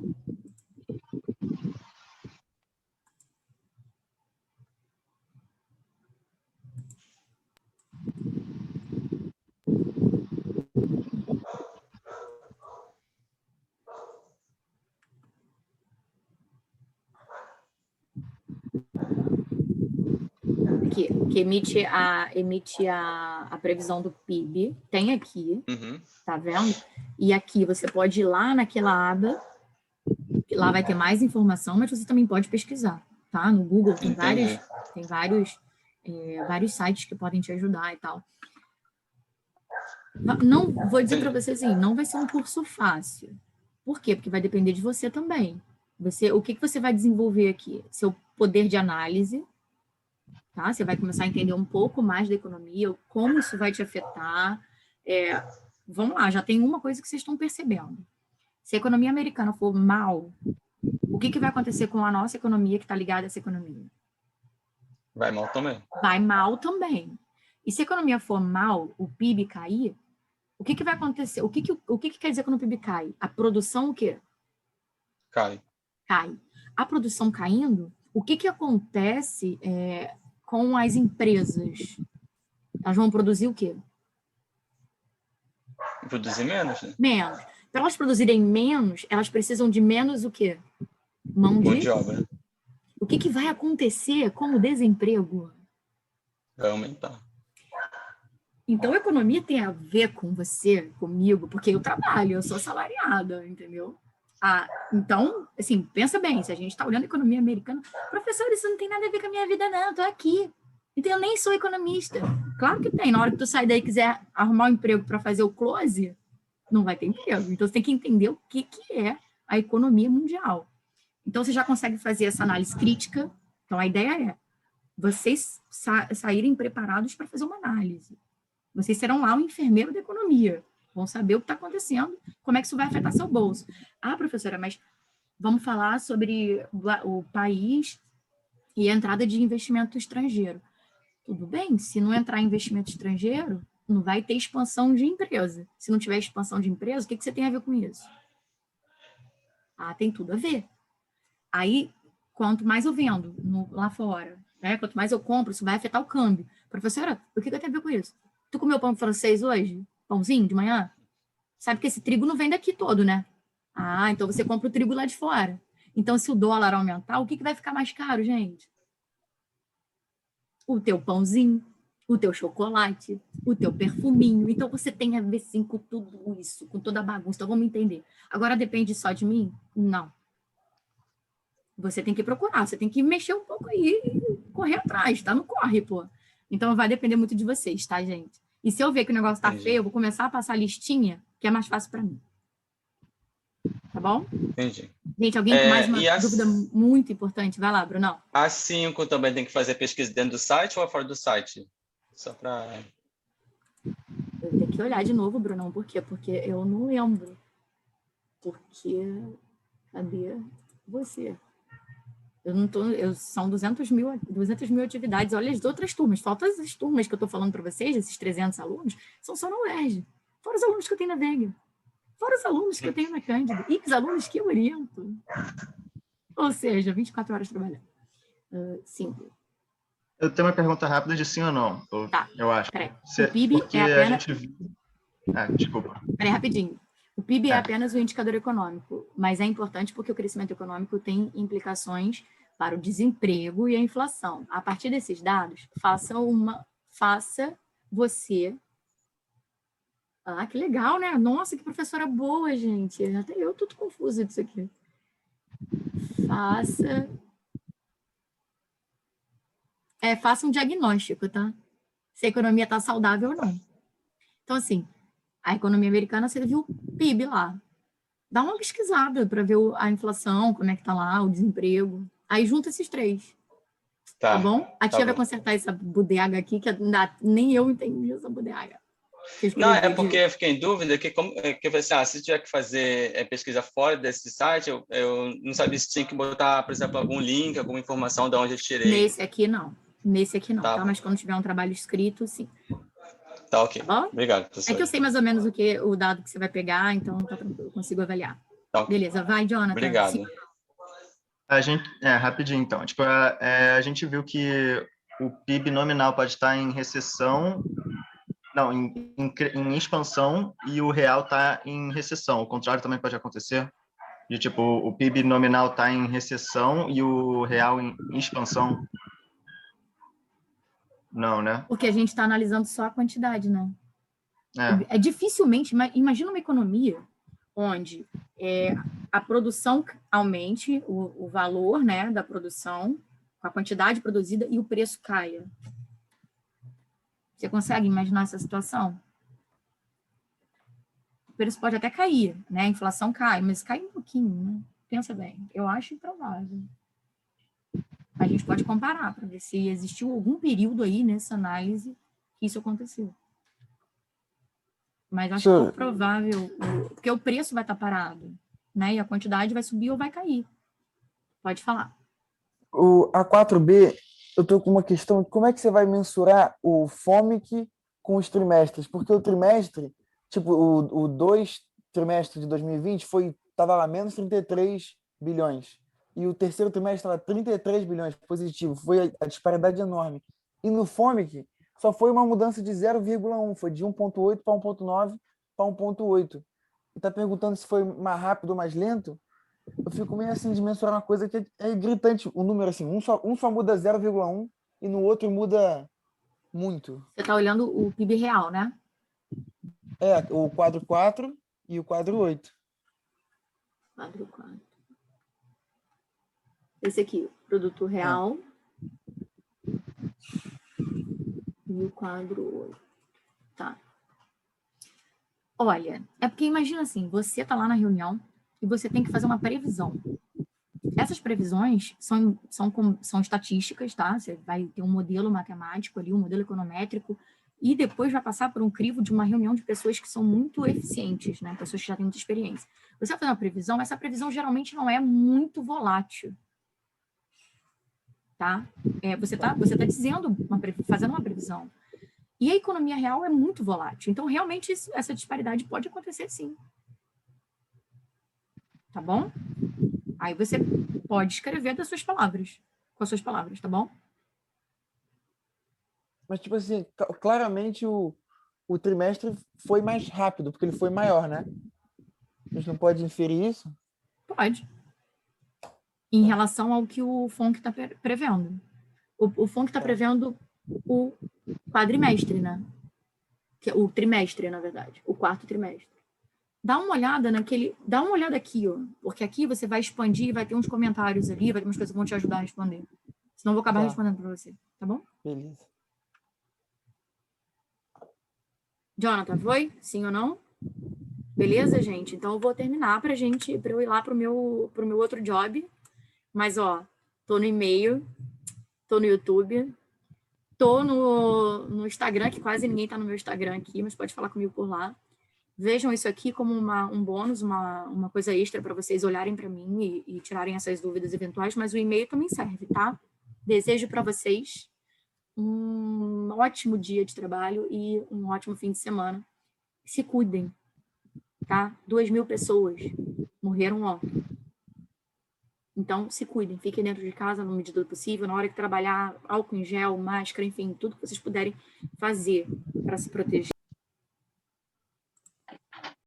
Aqui, que emite a previsão do PIB, tem aqui, tá vendo? E aqui você pode ir lá naquela aba, que lá vai ter mais informação, mas você também pode pesquisar, tá? No Google tem vários sites que podem te ajudar e tal. Não, vou dizer para você assim, não vai ser um curso fácil. Por quê? Porque vai depender de você também. O que você vai desenvolver aqui? Seu poder de análise, tá? Você vai começar a entender um pouco mais da economia, como isso vai te afetar. Vamos lá, já tem uma coisa que vocês estão percebendo. Se a economia americana for mal, o que vai acontecer com a nossa economia que está ligada a essa economia? Vai mal também. Vai mal também. E se a economia for mal, o PIB cair, o que vai acontecer? O que quer dizer quando o PIB cai? A produção o quê? Cai. A produção caindo, o que acontece com as empresas? Elas vão produzir o quê? Produzir menos, né? Menos. Para elas produzirem menos, elas precisam de menos o quê? Mão de obra. O que vai acontecer com o desemprego? Vai aumentar. Então, a economia tem a ver com você, comigo, porque eu trabalho, eu sou assalariada, entendeu? Então, assim, pensa bem, se a gente está olhando a economia americana, professor, isso não tem nada a ver com a minha vida, não, eu tô aqui. Então, eu nem sou economista. Claro que tem, na hora que tu sair daí e quiser arrumar um emprego para fazer o close, não vai ter emprego. Então, você tem que entender o que é a economia mundial. Então, você já consegue fazer essa análise crítica. Então, a ideia é vocês saírem preparados para fazer uma análise. Vocês serão lá o enfermeiro da economia. Vão saber o que está acontecendo, como é que isso vai afetar seu bolso. Professora, mas vamos falar sobre o país e a entrada de investimento estrangeiro. Tudo bem, se não entrar investimento estrangeiro, não vai ter expansão de empresa. Se não tiver expansão de empresa, o que você tem a ver com isso? Tem tudo a ver. Aí, quanto mais eu vendo lá fora, quanto mais eu compro, isso vai afetar o câmbio. Professora, o que eu tenho a ver com isso? Tu comeu pão francês hoje? Pãozinho de manhã? Sabe que esse trigo não vem daqui todo, né? Então você compra o trigo lá de fora. Então, se o dólar aumentar, o que vai ficar mais caro, gente? O teu pãozinho, o teu chocolate, o teu perfuminho. Então, você tem a ver, sim, com tudo isso, com toda a bagunça. Então, vamos entender. Agora, depende só de mim? Não. Você tem que procurar, você tem que mexer um pouco aí e correr atrás, tá? Não corre, pô. Então, vai depender muito de vocês, tá, gente? E se eu ver que o negócio tá feio, eu vou começar a passar a listinha, que é mais fácil para mim. Tá bom? Entendi. Gente, alguém com mais uma dúvida muito importante? Vai lá, Brunão. A 5 também tem que fazer pesquisa dentro do site ou fora do site? Só para... Eu tenho que olhar de novo, Brunão. Por quê? Porque eu não lembro. Porque... Cadê você? São 200 mil atividades. Olha as outras turmas. Faltam as turmas que eu estou falando para vocês, esses 300 alunos, são só na UERJ. Fora os alunos que eu tenho na Vega. Fora os alunos que eu tenho na Cândida. E os alunos que eu oriento. Ou seja, 24 horas trabalhando. Sim. Eu tenho uma pergunta rápida de sim ou não. Tá. Eu acho. Peraí. O PIB porque é apenas... desculpa. Peraí, rapidinho. O PIB é apenas um indicador econômico, mas é importante porque o crescimento econômico tem implicações para o desemprego e a inflação. A partir desses dados, faça você... Ah, que legal, né? Nossa, que professora boa, gente. Até eu tô confusa disso aqui. Faça um diagnóstico, tá? Se a economia está saudável ou não. Então, assim, a economia americana, você viu o PIB lá. Dá uma pesquisada para ver a inflação, como é que tá lá, o desemprego. Aí junta esses três. Tá bom? A tia vai consertar essa bodega aqui, que nem eu entendi essa bodega. Não, é porque eu fiquei em dúvida que eu falei assim, se tiver que fazer pesquisa fora desse site, eu não sabia se tinha que botar, por exemplo, algum link, alguma informação de onde eu tirei. Nesse aqui não, tá? Mas quando tiver um trabalho escrito, sim. Tá, ok. Tá bom? Obrigado, professor. É que eu sei mais ou menos o dado que você vai pegar, então tá tranquilo, eu consigo avaliar. Tá. Beleza, vai, Jonathan. Obrigado. Sim. Rapidinho, então. Tipo, a gente viu que o PIB nominal pode estar em recessão, não, em expansão, e o real está em recessão. O contrário também pode acontecer? De, tipo, o PIB nominal está em recessão e o real em expansão? Não, né? Porque a gente está analisando só a quantidade, né? Dificilmente, imagina uma economia onde a produção aumente, o valor, né, da produção, com a quantidade produzida, e o preço caia. Você consegue imaginar essa situação? O preço pode até cair, né? A inflação cai, mas cai um pouquinho, né? Pensa bem, eu acho improvável. A gente pode comparar para ver se existiu algum período aí nessa análise que isso aconteceu. Mas acho pouco provável, porque o preço vai estar parado, né? E a quantidade vai subir ou vai cair. Pode falar. A 4B, eu estou com uma questão, como é que você vai mensurar o FOMC com os trimestres? Porque o trimestre, tipo, o 2 trimestre de 2020 estava lá menos 33 bilhões. E o terceiro trimestre estava 33 bilhões positivo. Foi a disparidade enorme. E no FOMC, só foi uma mudança de 0,1. Foi de 1,8 para 1,9 para 1,8. E está perguntando se foi mais rápido ou mais lento. Eu fico meio assim de mensurar uma coisa que é gritante. O número, assim, um só muda 0,1 e no outro muda muito. Você está olhando o PIB real, né? O quadro 4 e o quadro 8. Quadro 4. Esse aqui, produto real. E o quadro 8. Tá. Olha, é porque imagina assim, você está lá na reunião e você tem que fazer uma previsão. Essas previsões são estatísticas, tá? Você vai ter um modelo matemático ali, um modelo econométrico, e depois vai passar por um crivo de uma reunião de pessoas que são muito eficientes, né? Pessoas que já têm muita experiência. Você vai fazer uma previsão, essa previsão geralmente não é muito volátil, tá? Você tá dizendo, fazendo uma previsão. E a economia real é muito volátil. Então, realmente, essa disparidade pode acontecer, sim. Tá bom? Aí você pode escrever com as suas palavras, tá bom? Mas, tipo assim, claramente o trimestre foi mais rápido, porque ele foi maior, né? A gente não pode inferir isso? Pode. Em relação ao que o FONC está prevendo. O FONC está prevendo o quadrimestre, né? O trimestre, na verdade. O quarto trimestre. Dá uma olhada aqui, ó. Porque aqui você vai expandir, vai ter uns comentários ali, vai ter umas coisas que vão te ajudar a responder. Senão eu vou acabar respondendo para você, tá bom? Beleza. Jonathan, foi? Sim ou não? Beleza, gente? Então eu vou terminar para eu ir lá pro meu outro job. Mas, ó, tô no e-mail, tô no YouTube, tô no Instagram, que quase ninguém tá no meu Instagram aqui, mas pode falar comigo por lá. Vejam isso aqui como um bônus, uma coisa extra para vocês olharem para mim e tirarem essas dúvidas eventuais, mas o e-mail também serve, tá? Desejo para vocês um ótimo dia de trabalho e um ótimo fim de semana. Se cuidem, tá? 2.000 pessoas morreram ontem. Então, se cuidem, fiquem dentro de casa na medida do possível, na hora que trabalhar, álcool em gel, máscara, enfim, tudo que vocês puderem fazer para se proteger.